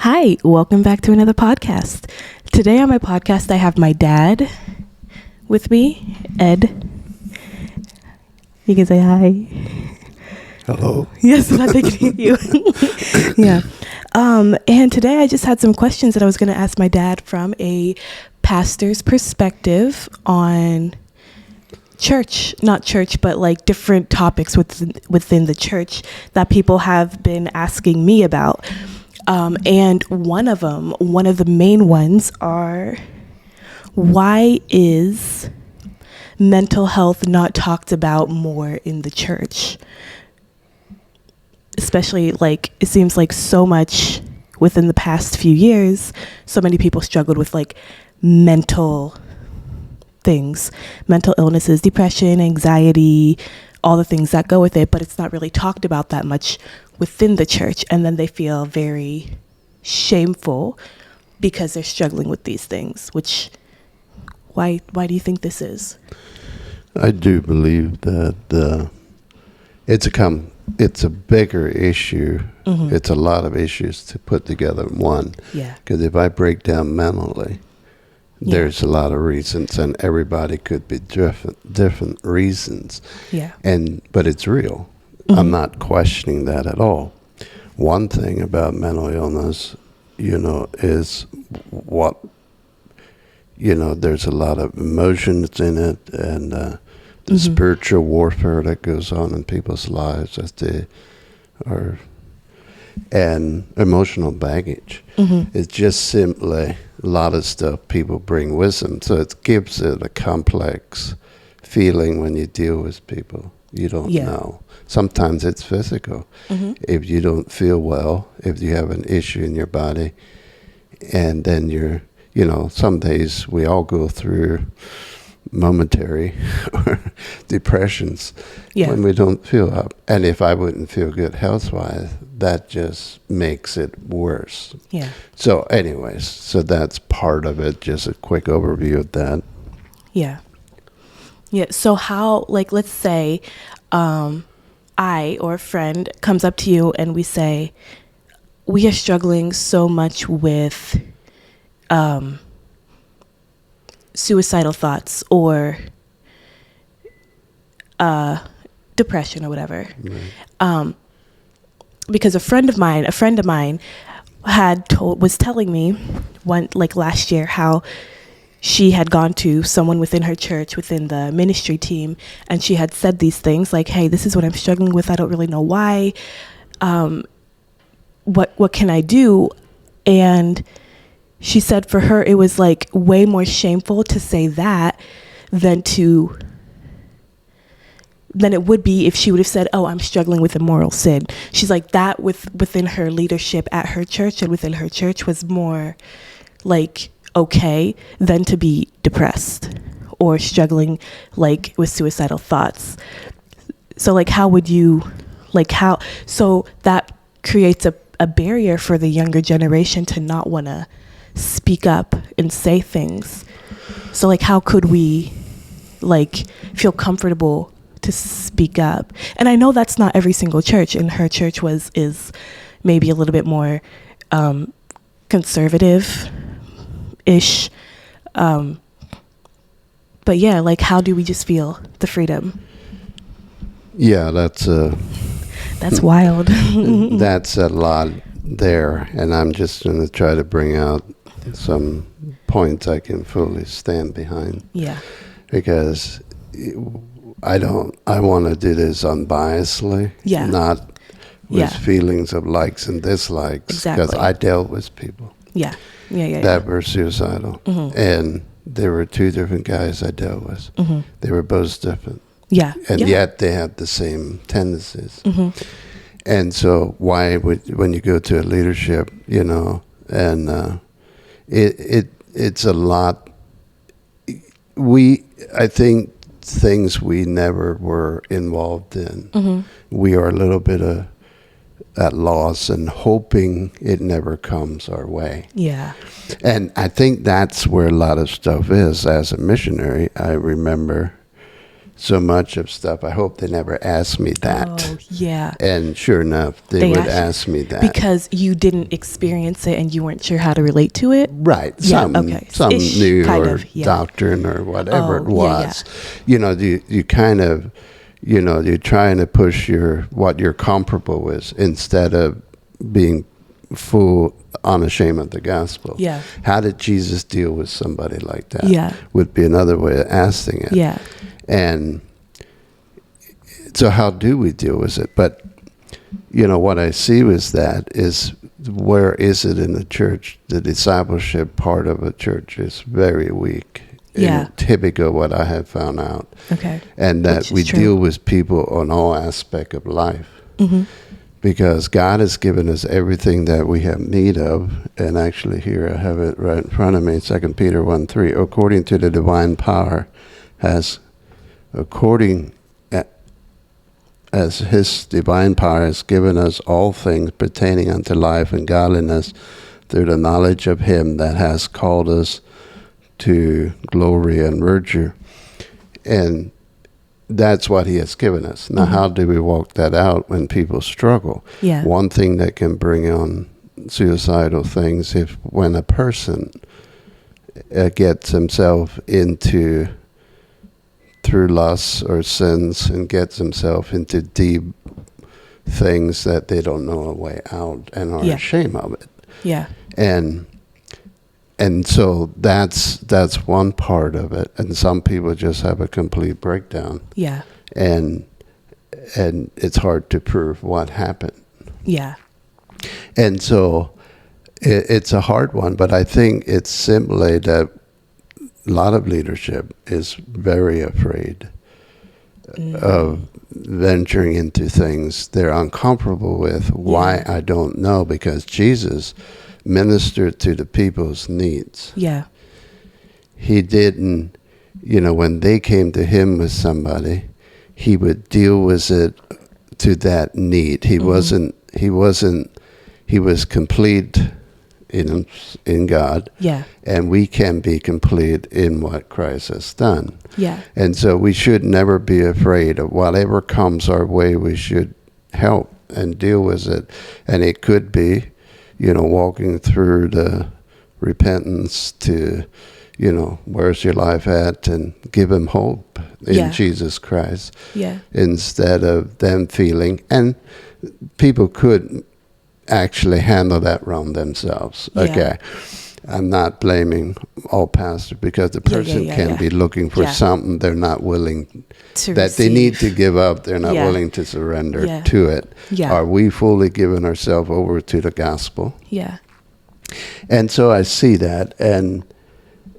Hi, welcome back to another podcast. Today on my podcast, I have my dad with me, Ed. You can say hi. Hello. Yes, so that they can hear you. Yeah. And today I just had some questions that I was going to ask my dad from a pastor's perspective on church, not church, but like different topics within the church that people have been asking me about. And one of the main ones are, why is mental health not talked about more in the church? Especially, like, it seems like so much within the past few years, so many people struggled with like mental things, mental illnesses, depression, anxiety, all the things that go with it, but it's not really talked about that much within the church. And then they feel very shameful because they're struggling with these things, which, why do you think this is? I do believe that it's a bigger issue. Mm-hmm. It's a lot of issues to put together in one. Yeah. Because if I break down mentally, there's a lot of reasons, and everybody could be different reasons. Yeah. But it's real. Mm-hmm. I'm not questioning that at all. One thing about mental illness, is there's a lot of emotions in it, and the mm-hmm. spiritual warfare that goes on in people's lives as they are, and emotional baggage. Mm-hmm. It's just simply a lot of stuff people bring with them. So it gives it a complex feeling when you deal with people. You don't know. Sometimes it's physical. Mm-hmm. If you don't feel well, if you have an issue in your body, and then some days we all go through momentary depressions when we don't feel up. And if I wouldn't feel good health-wise, that just makes it worse. Yeah. So that's part of it. Just a quick overview of that. Yeah. Yeah. So how, like, let's say I or a friend comes up to you and we say, we are struggling so much with suicidal thoughts or depression or whatever. Right. Because a friend of mine was telling me last year how she had gone to someone within her church, within the ministry team, and she had said these things like, hey, this is what I'm struggling with. I don't really know why. What can I do? And she said for her, it was like way more shameful to say that than it would be if she would have said, oh, I'm struggling with a moral sin. She's like, that within her leadership at her church and within her church was more like okay than to be depressed or struggling like with suicidal thoughts. So like, how would you, so that creates a barrier for the younger generation to not want to speak up and say things. So like, how could we feel comfortable to speak up? And I know that's not every single church, and her church is maybe a little bit more conservative ish, but yeah, like, how do we just feel the freedom? Yeah, that's wild. That's a lot there, and I'm just going to try to bring out some points I can fully stand behind. Yeah, because I want to do this unbiasedly. Yeah, not with feelings of likes and dislikes. Exactly, because I dealt with people. Yeah. That were suicidal. Mm-hmm. And there were two different guys I dealt with. Mm-hmm. They were both different. Yeah. And yet they had the same tendencies. Mm-hmm. And so when you go to a leadership, and it's a lot. I think things we never were involved in. Mm-hmm. We are a little bit at loss and hoping it never comes our way. Yeah. And I think that's where a lot of stuff is. As a missionary, I remember so much of stuff. I hope they never ask me that. Oh, yeah. And sure enough, they would ask me that. Because you didn't experience it and you weren't sure how to relate to it? Right. Yeah, Some Ish, new kind or of, yeah. doctrine or whatever it Yeah, was. You know, you kind of, you know, you're trying to push what you're comfortable with instead of being full unashamed of the gospel. Yeah. How did Jesus deal with somebody like that? Yeah. Would be another way of asking it. Yeah. And so how do we deal with it? But, you know, what I see with that is, where is it in the church? The discipleship part of a church is very weak. Yeah. Typical what I have found out. Okay. And that we deal with people on all aspects of life. Mm-hmm. Because God has given us everything that we have need of. And actually here I have it right in front of me, 2 Peter 1:3, according to the divine power as his divine power has given us all things pertaining unto life and godliness through the knowledge of him that has called us to glory and virtue. And that's what he has given us. Now, how do we walk that out when people struggle? Yeah. One thing that can bring on suicidal things, when a person gets himself into, through lusts or sins, and gets himself into deep things that they don't know a way out and are ashamed of it. Yeah. And so that's one part of it. And some people just have a complete breakdown. Yeah. And it's hard to prove what happened. Yeah. And so it's a hard one, but I think it's simply that a lot of leadership is very afraid of venturing into things they're uncomfortable with. Why, I don't know, because Jesus ministered to the people's needs. Yeah. He didn't, when they came to him with somebody, he would deal with it to that need. He was complete in God. Yeah. And we can be complete in what Christ has done. Yeah. And so we should never be afraid of whatever comes our way. We should help and deal with it. And it could be, walking through the repentance to, where's your life at, and give them hope in Jesus Christ. Yeah. Instead of them feeling, and people could actually handle that wrong themselves. Yeah. Okay. I'm not blaming all pastors, because the person can be looking for something they're not willing to receive. They need to give up. They're not willing to surrender to it. Yeah. Are we fully giving ourselves over to the gospel? Yeah. And so I see that, and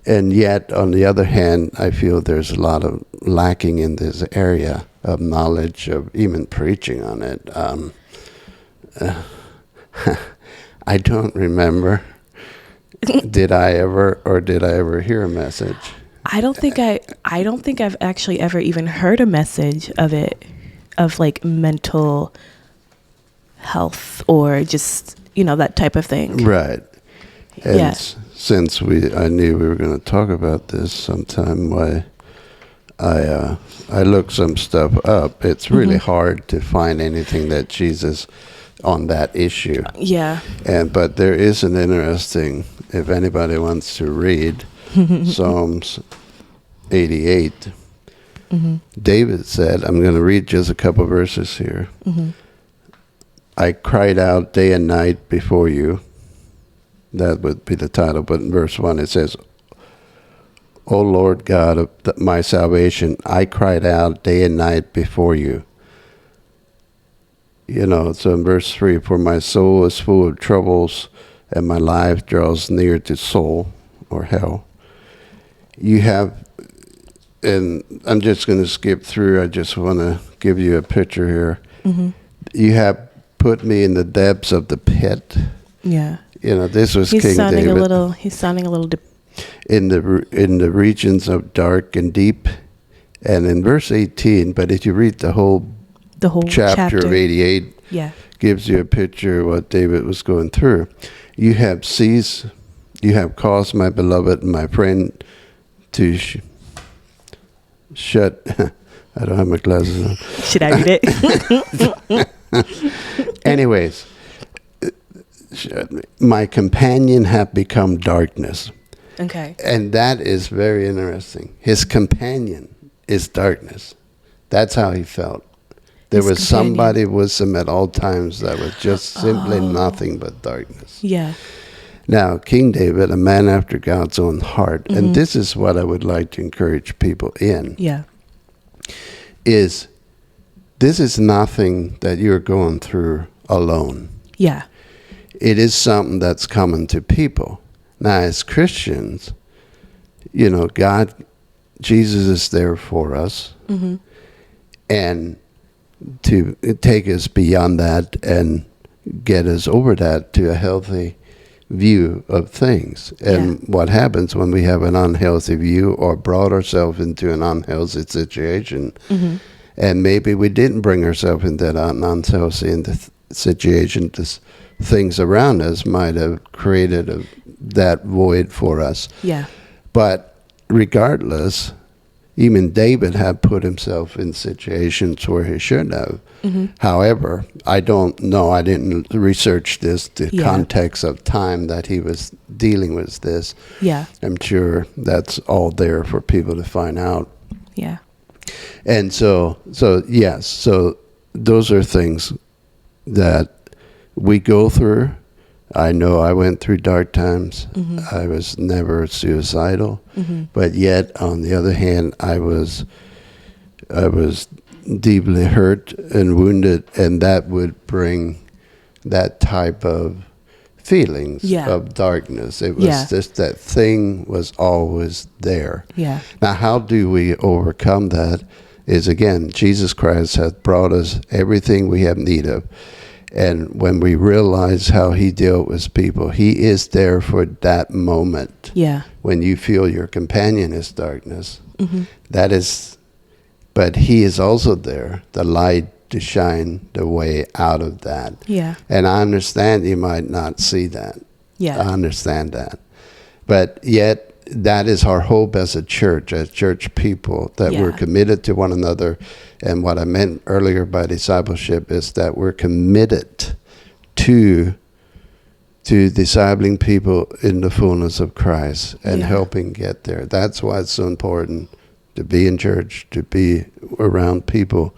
yet on the other hand, I feel there's a lot of lacking in this area of knowledge, of even preaching on it. I don't remember. Did I ever hear a message? I don't think I've actually ever even heard a message of it, of like mental health or just, that type of thing. Right. And since I knew we were going to talk about this sometime, I looked some stuff up. It's really hard to find anything that Jesus on that issue. Yeah. But there is an interesting, if anybody wants to read, Psalms 88. David said, I'm going to read just a couple verses here. I cried out day and night before you. That would be the title. But in verse 1 it says, O Lord God of my salvation, I cried out day and night before you. So in verse 3, for my soul is full of troubles, and my life draws near to soul, or hell. You have, and I'm just going to skip through. I just want to give you a picture here. You have put me in the depths of the pit. Yeah. This was King David. He's sounding a little in the regions of dark and deep. And in verse 18, but if you read the whole chapter of 88, gives you a picture of what David was going through. You have caused my beloved and my friend to shut I don't have my glasses on. Should I read it? Anyways, my companion had become darkness. Okay. And that is very interesting. His companion is darkness. That's how he felt. There was somebody with him at all times that was just simply nothing but darkness. Yeah. Now, King David, a man after God's own heart, and this is what I would like to encourage people in, is this is nothing that you're going through alone. Yeah. It is something that's common to people. Now, as Christians, you know, Jesus is there for us. And to take us beyond that and get us over that to a healthy view of things. And what happens when we have an unhealthy view or brought ourselves into an unhealthy situation, and maybe we didn't bring ourselves into that unhealthy situation, things around us might have created that void for us. Yeah. But regardless, even David had put himself in situations where he shouldn't have. However, I don't know. I didn't research the context of time that he was dealing with this. Yeah. I'm sure that's all there for people to find out. Yeah. And so yes, so those are things that we go through. I know I went through dark times. I was never suicidal, but yet on the other hand, I was deeply hurt and wounded, and that would bring that type of feelings of darkness. It was just that thing was always there. Yeah. Now, how do we overcome that? Is again, Jesus Christ has brought us everything we have need of. And when we realize how he dealt with people, he is there for that moment. Yeah. When you feel your companion is darkness, that is, but he is also there, the light to shine the way out of that. Yeah. And I understand you might not see that. Yeah. I understand that. But yet, that is our hope as church people, that we're committed to one another. And what I meant earlier by discipleship is that we're committed to discipling people in the fullness of Christ and helping get there. That's why it's so important to be in church, to be around people,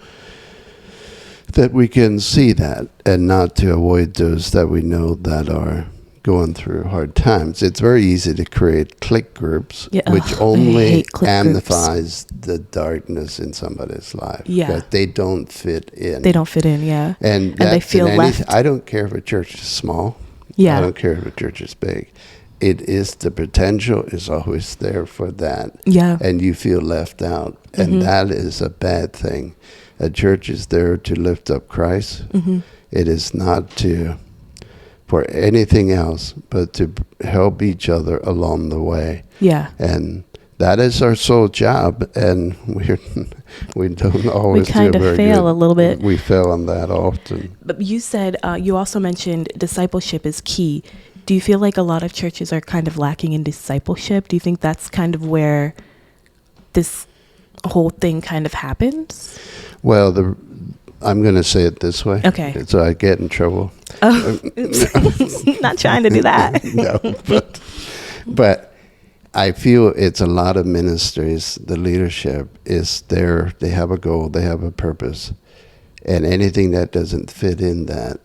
that we can see that and not to avoid those that we know that are going through hard times. It's very easy to create clique groups, which only amplifies the darkness in somebody's life. Yeah. But they don't fit in. They don't fit in, yeah. And they feel left. I don't care if a church is small. Yeah. I don't care if a church is big. It is, the potential is always there for that. Yeah. And you feel left out. And that is a bad thing. A church is there to lift up Christ. It is not for anything else, but to help each other along the way. Yeah. And that is our sole job, and we don't always we kind of fail a little bit. We fail on that often. But you said, you also mentioned discipleship is key. Do you feel like a lot of churches are kind of lacking in discipleship? Do you think that's kind of where this whole thing kind of happens? Well, I'm going to say it this way. Okay. So I get in trouble. Oh, not trying to do that. No, but I feel it's a lot of ministries. The leadership is there. They have a goal. They have a purpose. And anything that doesn't fit in that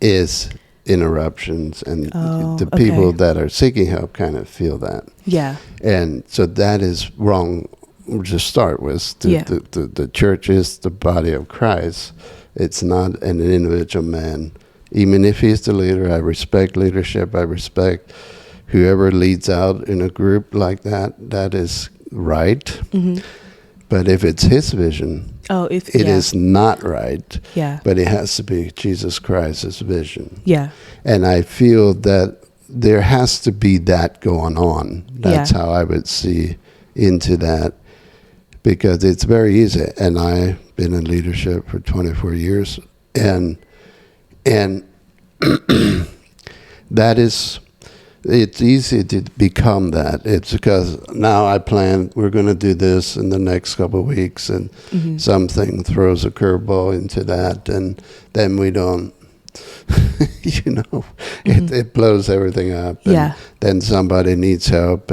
is interruptions. And the people that are seeking help kind of feel that. Yeah. And so that is wrong to start with. The church is the body of Christ. It's not an individual man. Even if he's the leader, I respect leadership. I respect whoever leads out in a group like that. That is right. But if it's his vision, it is not right. Yeah. But it has to be Jesus Christ's vision. Yeah. And I feel that there has to be that going on. That's how I would see into that. Because it's very easy, and I've been in leadership for 24 years, and that is it's easy to become that. It's because now I plan, we're going to do this in the next couple of weeks, and something throws a curveball into that, and then we don't, it blows everything up. And then somebody needs help,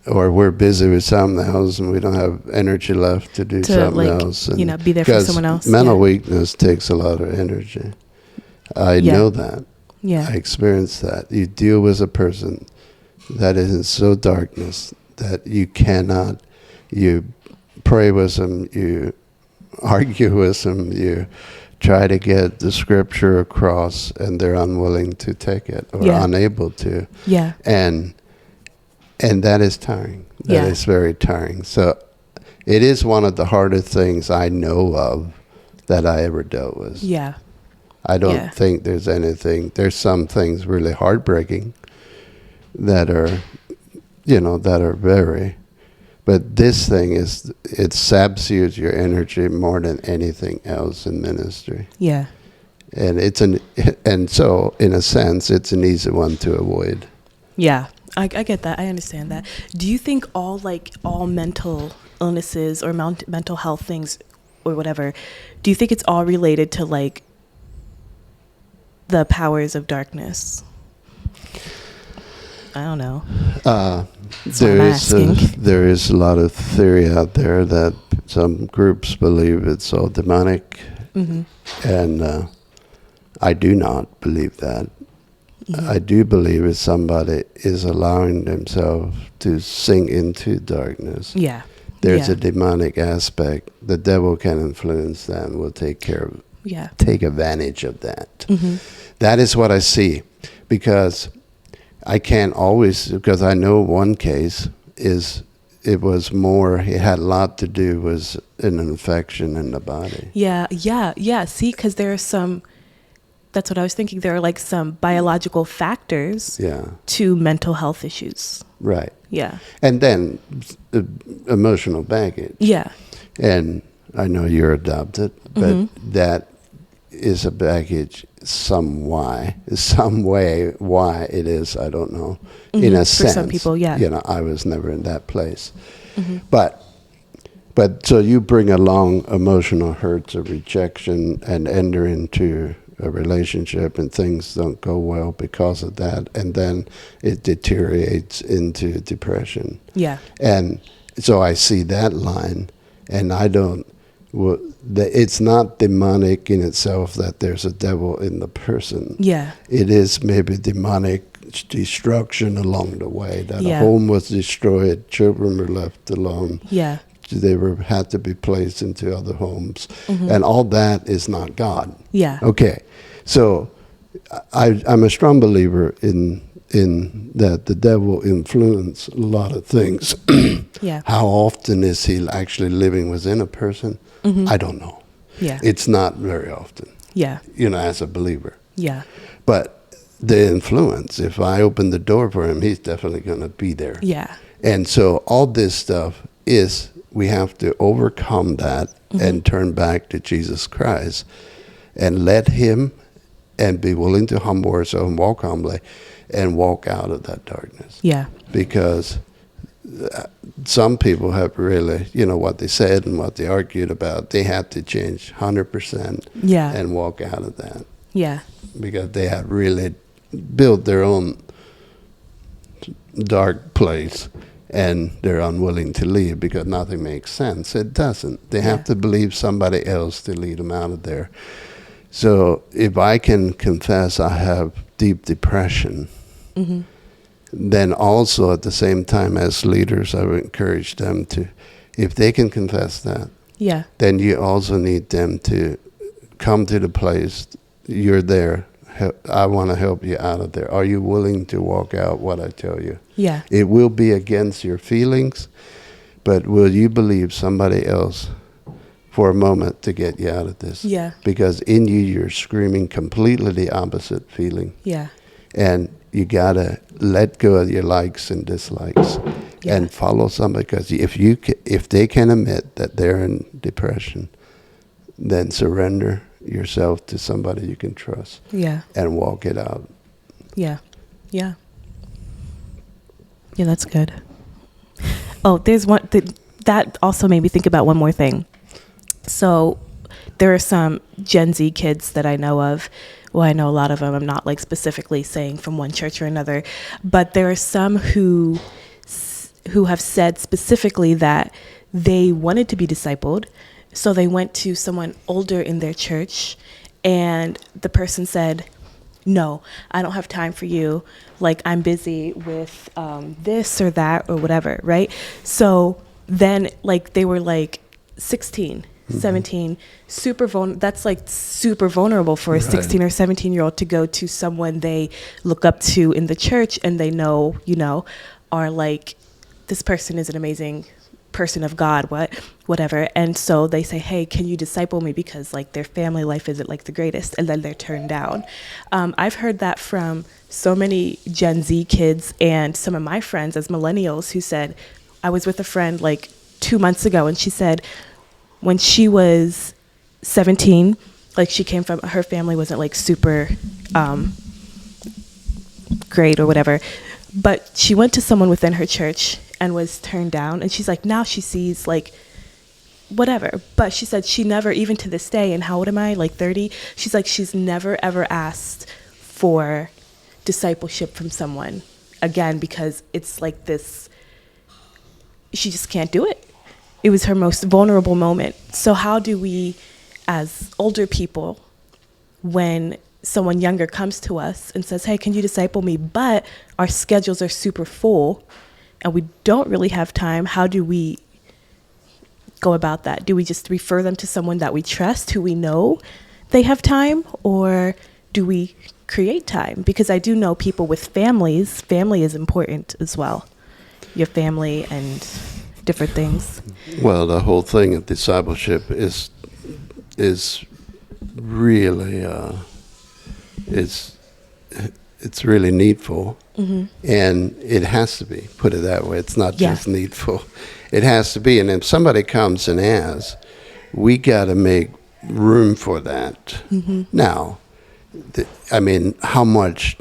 or we're busy with something else, and we don't have energy left to do something else. And be there for someone else. Mental weakness takes a lot of energy. I know that. Yeah. I experienced that. You deal with a person that is in so darkness that you cannot, you pray with them, you argue with them, you try to get the scripture across, and they're unwilling to take it or unable to. Yeah. And that is tiring. That is very tiring. So it is one of the hardest things I know of that I ever dealt with. Yeah. I don't think there's some things really heartbreaking that are, but this thing it saps your energy more than anything else in ministry. Yeah. And so in a sense, it's an easy one to avoid. Yeah, I get that. I understand that. Do you think all mental illnesses or mental health things or whatever, do you think it's all related to the powers of darkness? I don't know. There is a lot of theory out there that some groups believe it's all demonic, and I do not believe that. I do believe if somebody is allowing themselves to sink into darkness, there's a demonic aspect. The devil can influence them, will take advantage of that. That is what I see, because I can't always, because I know one case it had a lot to do with an infection in the body. Yeah. See, because there are some, that's what I was thinking, there are some biological factors to mental health issues. Right. Yeah. And then emotional baggage. Yeah. And I know you're adopted, but that is a baggage some way why it is, I don't know. In a sense. For some people, I was never in that place. But so you bring along emotional hurts of rejection and enter into a relationship, and things don't go well because of that, and then it deteriorates into depression. Yeah. And so I see that line, and it's not demonic in itself that there's a devil in the person. Yeah. It is maybe demonic destruction along the way, that a home was destroyed, children were left alone. Yeah. They had to be placed into other homes. And all that is not God. Yeah. Okay. So I'm a strong believer in that the devil influences a lot of things. How often is he actually living within a person? I don't know. Yeah. It's not very often. Yeah. As a believer. Yeah. But the influence, if I open the door for him, he's definitely going to be there. Yeah. And so all this stuff we have to overcome that and turn back to Jesus Christ and let him, and be willing to humble ourselves and walk humbly and walk out of that darkness. Yeah. Because some people have really, what they said and what they argued about, they had to change 100% and walk out of that. Yeah. Because they have really built their own dark place, and they're unwilling to leave because nothing makes sense. It doesn't. They have to believe somebody else to lead them out of there. So if I can confess I have deep depression, then also at the same time as leaders, I would encourage them to, if they can confess that, then you also need them to come to the place, you're there, I want to help you out of there. Are you willing to walk out what I tell you? Yeah. It will be against your feelings, but will you believe somebody else for a moment to get you out of this? Yeah. Because in you, you're screaming completely the opposite feeling. Yeah. And you got to let go of your likes and dislikes and follow somebody. Because if they can admit that they're in depression, then surrender yourself to somebody you can trust. Yeah. And walk it out. Yeah. Yeah. Yeah, that's good. Oh, there's one that also made me think about one more thing. So there are some Gen Z kids that I know of. Well, I know a lot of them. I'm not like specifically saying from one church or another, but there are some who have said specifically that they wanted to be discipled. So they went to someone older in their church, and the person said, no, I don't have time for you. Like, I'm busy with this or that or whatever, right? So then, like, they were like 16, 17, that's like super vulnerable for a 16 or 17-year-old to go to someone they look up to in the church and they know, are like, this person is an amazing person of God, whatever. And so they say, hey, can you disciple me? Because like their family life isn't like the greatest. And then they're turned down. I've heard that from so many Gen Z kids and some of my friends as millennials who said, I was with a friend like 2 months ago, and she said when she was 17, like she came from, her family wasn't like super great or whatever, but she went to someone within her church and was turned down. And she's like, now she sees like whatever. But she said she never, even to this day, and how old am I? Like 30? She's like, she's never ever asked for discipleship from someone again, because it's like this, she just can't do it. It was her most vulnerable moment. So how do we, as older people, when someone younger comes to us and says, hey, can you disciple me? But our schedules are super full and we don't really have time. How do we go about that? Do we just refer them to someone that we trust, who we know they have time? Or do we create time? Because I do know people with families. Family is important as well. Your family and different things. Well, the whole thing of discipleship is really it's really needful, and it has to be. Put it that way. It's not just needful; it has to be. And if somebody comes and asks, we got to make room for that. Now, I mean, how much,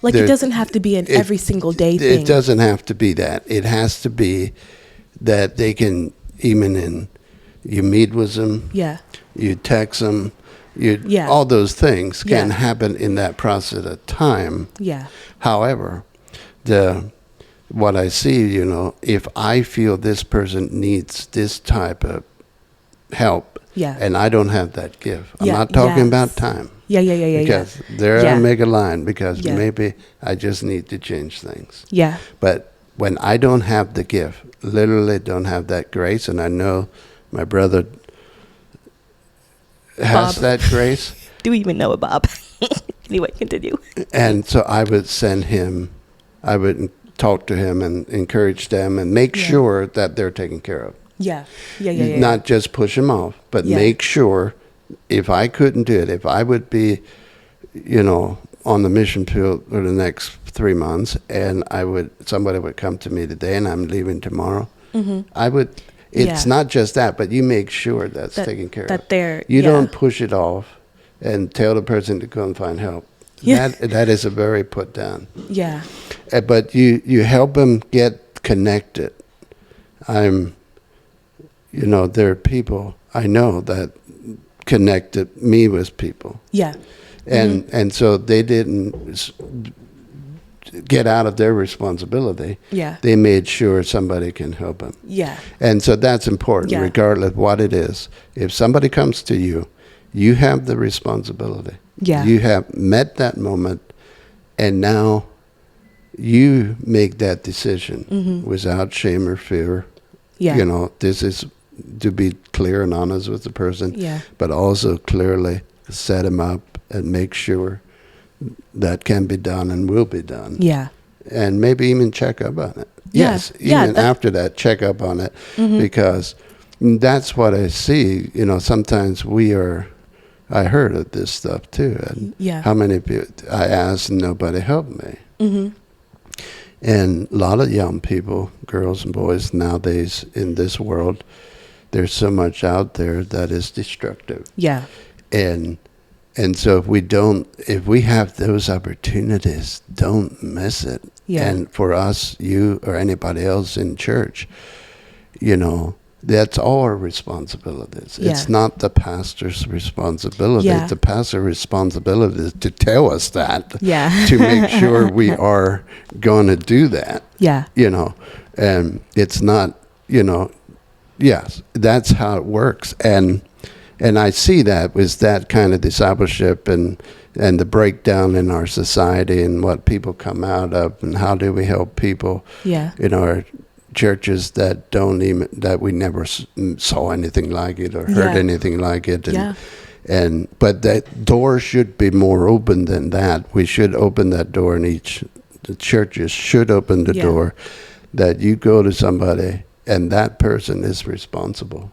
Like it doesn't have to be an every single day thing. It doesn't have to be that. It has to be that they can, even you meet with them, you text them, all those things can happen in that process of time. However, what I see, if I feel this person needs this type of help, and I don't have that gift, I'm not talking about time. Because I make a line, because maybe I just need to change things. But when I don't have the gift, literally don't have that grace, and I know my brother has that grace. Do we even know a Bob? Anyway, continue. And so I would I would talk to him and encourage them and make sure that they're taken care of. Not just push them off, but make sure, if I couldn't do it, if I would be, on the mission field for the next 3 months, and somebody would come to me today and I'm leaving tomorrow, I would, it's not just that, but you make sure that's taken care of. You don't push it off and tell the person to go and find help. That is a very put down. But you help them get connected. There are people I know that connected me with people. And so they didn't get out of their responsibility. They made sure somebody can help them. And so that's important, regardless of what it is. If somebody comes to you, you have the responsibility. You have met that moment, and now you make that decision without shame or fear. This is to be clear and honest with the person, but also clearly set them up and make sure that can be done and will be done. And maybe even check up on it. After that, check up on it, because that's what I see. Sometimes I heard of this stuff too. And how many people I asked and nobody helped me. And a lot of young people, girls and boys nowadays in this world, there's so much out there that is destructive. And so if we have those opportunities, don't miss it. Yeah. And for us, you or anybody else in church, you know, that's our responsibilities. Yeah. It's not the pastor's responsibility. Yeah. The pastor's responsibility is to tell us that. Yeah. To make sure we are going to do that. Yeah. You know, and it's not, you know, yes, that's how it works. And I see that with that kind of discipleship and the breakdown in our society and what people come out of and how do we help people in our churches that we never saw anything like it or heard anything like it. But that door should be more open than that. We should open that door, and the churches should open the door that you go to somebody and that person is responsible.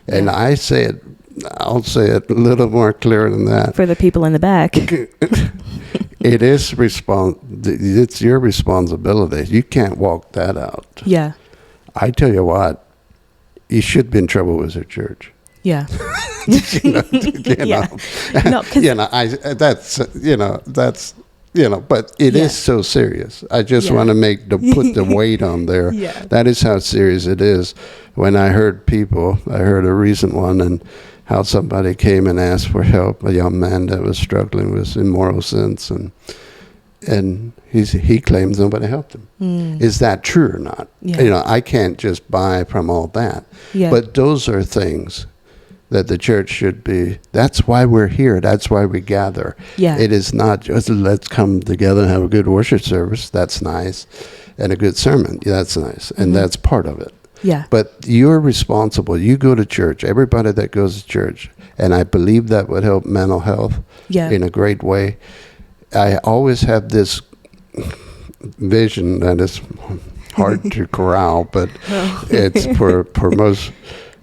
And I'll say it a little more clear than that. For the people in the back. It is it's your responsibility. You can't walk that out. Yeah. I tell you what, you should be in trouble with your church. Yeah. you know. No, but it is so serious. I just want to put the weight on there. Yeah. That is how serious it is. When I heard a recent one, and how somebody came and asked for help, a young man that was struggling with immoral sins, and he claims nobody helped him. Is that true or not? Yeah. You know, I can't just buy from all that. Yeah. But those are things that the church should be. That's why we're here. That's why we gather. Yeah. It is not just let's come together and have a good worship service. That's nice. And a good sermon. That's nice. And that's part of it. Yeah. But you're responsible. You go to church. Everybody that goes to church. And I believe that would help mental health in a great way. I always have this vision that is hard to corral, but it's for most.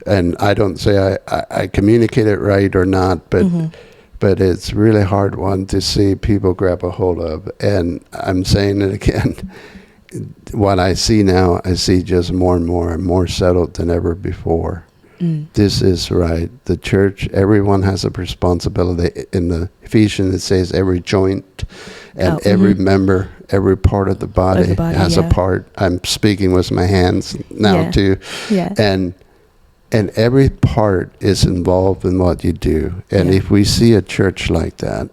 And I don't say I communicate it right or not, but it's really hard one to see people grab a hold of. And I'm saying it again. What I see now, I see just more and more settled than ever before. This is right. The church, everyone has a responsibility. In the Ephesians, it says every joint and every member, every part of the body has a part. I'm speaking with my hands now too. Yeah. And every part is involved in what you do. And if we see a church like that,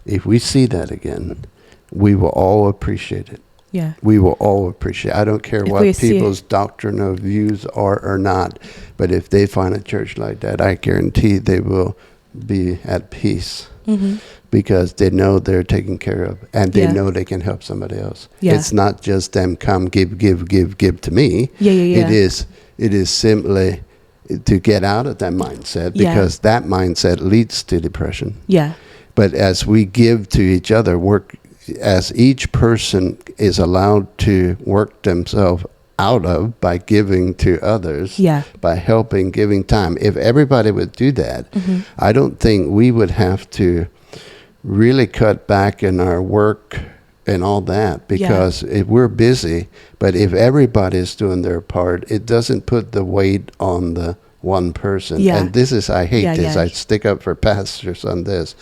if we see that again, we will all appreciate it. Yeah. We will all appreciate it. I don't care what people's doctrinal views are or not, but if they find a church like that, I guarantee they will be at peace because they know they're taken care of and they know they can help somebody else. Yeah. It's not just them come give to me. Yeah. It is simply to get out of that mindset because that mindset leads to depression. Yeah. But as we give to each other, as each person is allowed to work themselves out of by giving to others, by helping, giving time. If everybody would do that, I don't think we would have to really cut back in our work and all that because if we're busy, but if everybody is doing their part, it doesn't put the weight on the one person. Yeah. And this is, I hate this. I stick up for pastors on this.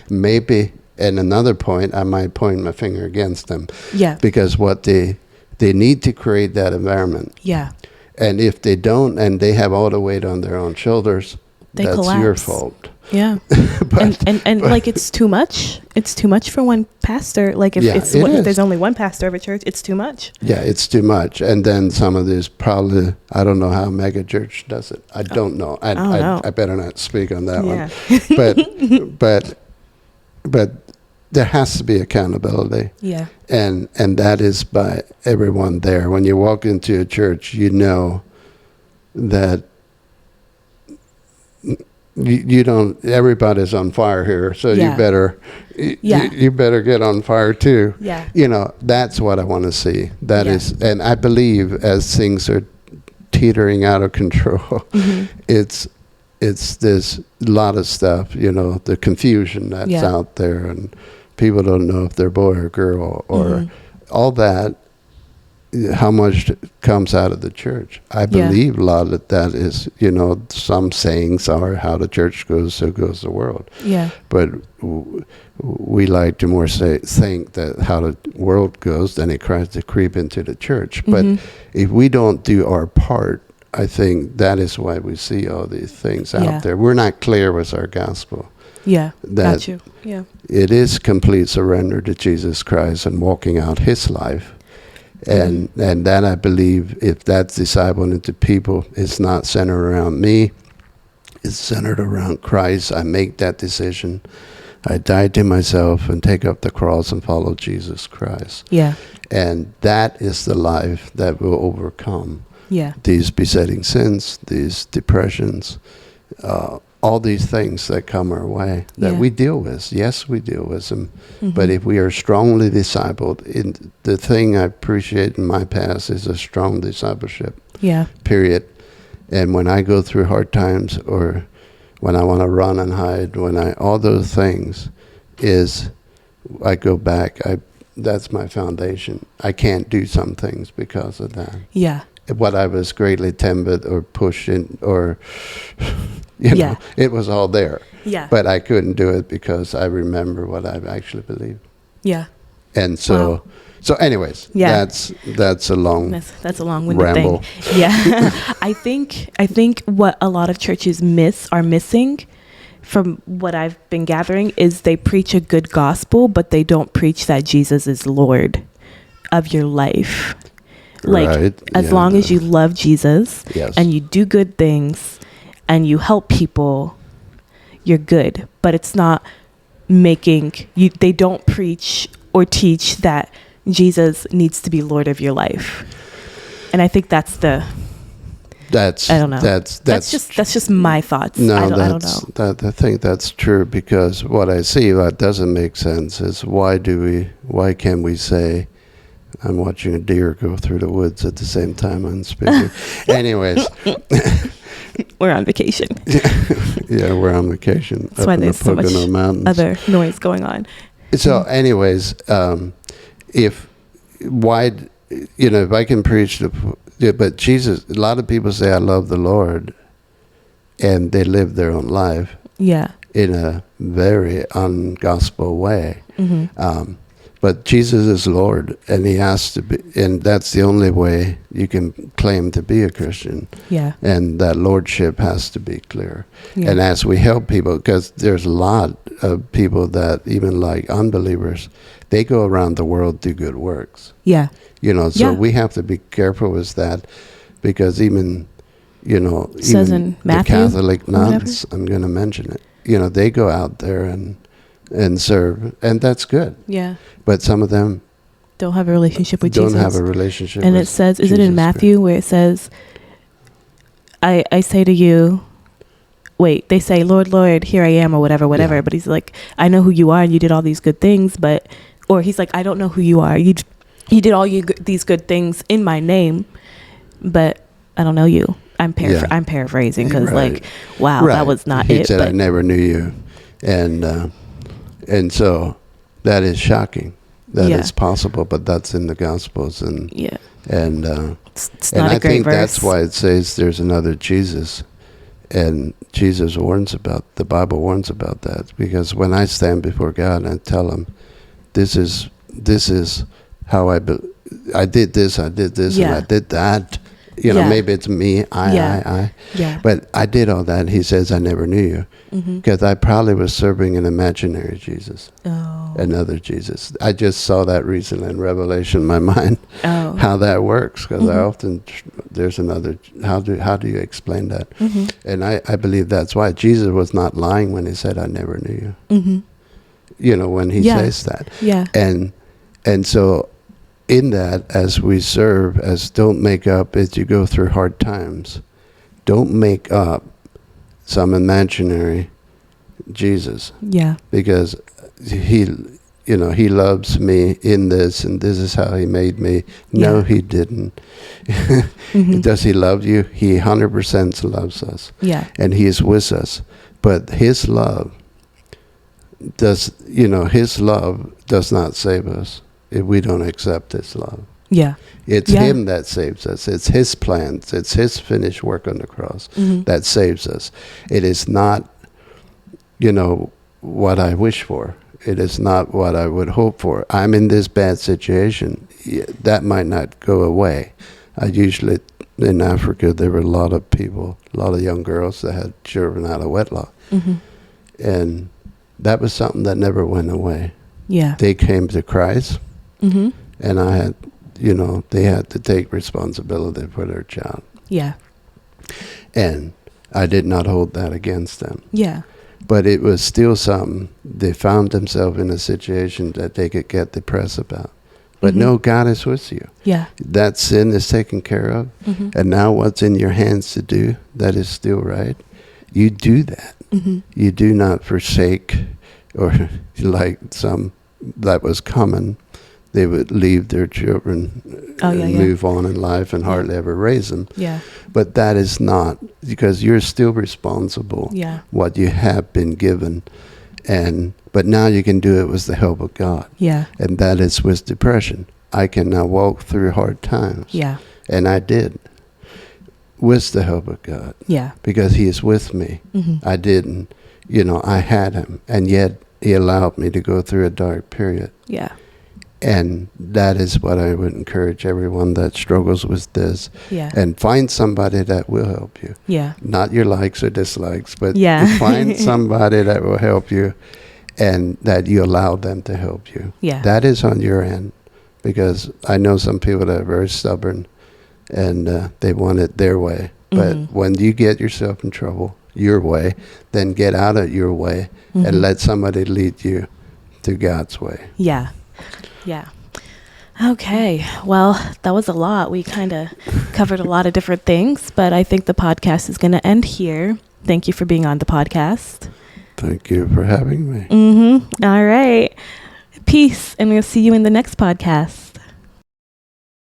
Maybe at another point, I might point my finger against them. Yeah. Because what they need to create that environment. Yeah. And if they don't, and they have all the weight on their own shoulders, that's collapse. Your fault. Yeah. but like it's too much. It's too much for one pastor. Like if if there's only one pastor of a church, it's too much. Yeah, it's too much. And then some of this probably, I don't know how mega church does it. I don't know. I better not speak on that one. But there has to be accountability. Yeah. And that is by everyone there. When you walk into a church, you know that you don't, everybody's on fire here, so you better you better get on fire too. Yeah. You know, that's what I want to see. That is, and I believe as things are teetering out of control, it's there's a lot of stuff, you know, the confusion that's out there and people don't know if they're boy or girl or all that. how much comes out of the church. I believe a lot of that is, some sayings are how the church goes, so goes the world. Yeah. But we like to more think that how the world goes, then it tries to creep into the church. But if we don't do our part, I think that is why we see all these things out there. We're not clear with our gospel. Yeah, that got you. Yeah. It is complete surrender to Jesus Christ and walking out his life. And that, I believe, if that's discipled into people, it's not centered around me. It's centered around Christ. I make that decision. I die to myself and take up the cross and follow Jesus Christ. Yeah. And that is the life that will overcome these besetting sins, these depressions, all these things that come our way that we deal with. Yes, we deal with them. But if we are strongly discipled, the thing I appreciate in my past is a strong discipleship. Yeah. Period. And when I go through hard times, or when I want to run and hide, all those things is, I go back. That's my foundation. I can't do some things because of that. Yeah. What I was greatly tempted or pushed in, or it was all there. Yeah. But I couldn't do it because I remember what I actually believed. Yeah. And so, anyways, that's a long that's a long-winded ramble. Thing. Yeah. I think what a lot of churches are missing, from what I've been gathering, is they preach a good gospel, but they don't preach that Jesus is Lord of your life. Like, as long as you love Jesus and you do good things and you help people, you're good. But it's not they don't preach or teach that Jesus needs to be Lord of your life. And I think I don't know. That's just my thoughts. No, I don't know. I think that's true, because what I see that doesn't make sense is why can we say, I'm watching a deer go through the woods at the same time I'm speaking. Anyways. We're on vacation. Yeah, we're on vacation. That's why there's so much other noise going on. So anyways, if I can preach, but Jesus, a lot of people say, I love the Lord, and they live their own life in a very ungospel way. But Jesus is Lord, and he has to be, and that's the only way you can claim to be a Christian. Yeah. And that lordship has to be clear. Yeah. And as we help people, because there's a lot of people that, even like unbelievers, they go around the world, do good works. Yeah. So we have to be careful with that, because even says in Matthew, the Catholic nuns, I'm going to mention it, they go out there and serve, and that's good. Yeah. But some of them don't have a relationship with Jesus. Don't have a relationship and with it says, is Jesus it in Matthew Christ, where it says, I say to you, wait, they say, Lord, Lord, here I am, or whatever. Yeah. But he's like, I know who you are, and you did all these good things, or he's like, I don't know who you are. You did all these good things in my name, but I don't know you. I'm paraphrasing, because wow, that was not it. He said, I never knew you. And so that is shocking that it's possible, but that's in the Gospels. And it's and not I a great think verse. that's why it says there's another Jesus. And Jesus the Bible warns about that, because when I stand before God and tell him, this is how I did this, and I did that. Maybe it's me, I. Yeah. But I did all that. He says, I never knew you. Because I probably was serving an imaginary Jesus. Oh. Another Jesus. I just saw that recently in Revelation in my mind, how that works. Because I often, there's another, how do you explain that? And I believe that's why. Jesus was not lying when he said, I never knew you. When he says that. Yeah. And so, in that, as we serve, don't make up as you go through hard times. Don't make up some imaginary Jesus. Yeah. Because he loves me in this, and this is how he made me. No, he didn't. Does he love you? He 100% loves us. Yeah. And he is with us. But his love does not save us if we don't accept his love. Yeah. It's him that saves us. It's his plans. It's his finished work on the cross that saves us. It is not, what I wish for. It is not what I would hope for. I'm in this bad situation. That might not go away. In Africa, there were a lot of people, a lot of young girls that had children out of wedlock. And that was something that never went away. Yeah. They came to Christ, and they had to take responsibility for their child. Yeah. And I did not hold that against them. Yeah. But it was still something. They found themselves in a situation that they could get depressed about. But no, God is with you. Yeah. That sin is taken care of. And now what's in your hands to do that is still right, you do that. You do not forsake, or like some that was common, they would leave their children and move on in life and hardly ever raise them. Yeah. But that is not, because you're still responsible. Yeah. What you have been given. But now you can do it with the help of God. Yeah. And that is with depression. I can now walk through hard times. Yeah. And I did. With the help of God. Yeah. Because he is with me. I didn't, I had him. And yet he allowed me to go through a dark period. Yeah. And that is what I would encourage everyone that struggles with this. Yeah. And find somebody that will help you. Yeah. Not your likes or dislikes, but Yeah. find somebody that will help you and that you allow them to help you. Yeah. That is on your end. Because I know some people that are very stubborn and they want it their way. But when you get yourself in trouble your way, then get out of your way and let somebody lead you to God's way. Yeah. Yeah. Okay. Well, that was a lot. We kind of covered a lot of different things, but I think the podcast is going to end here. Thank you for being on the podcast. Thank you for having me. All right. Peace. And we'll see you in the next podcast.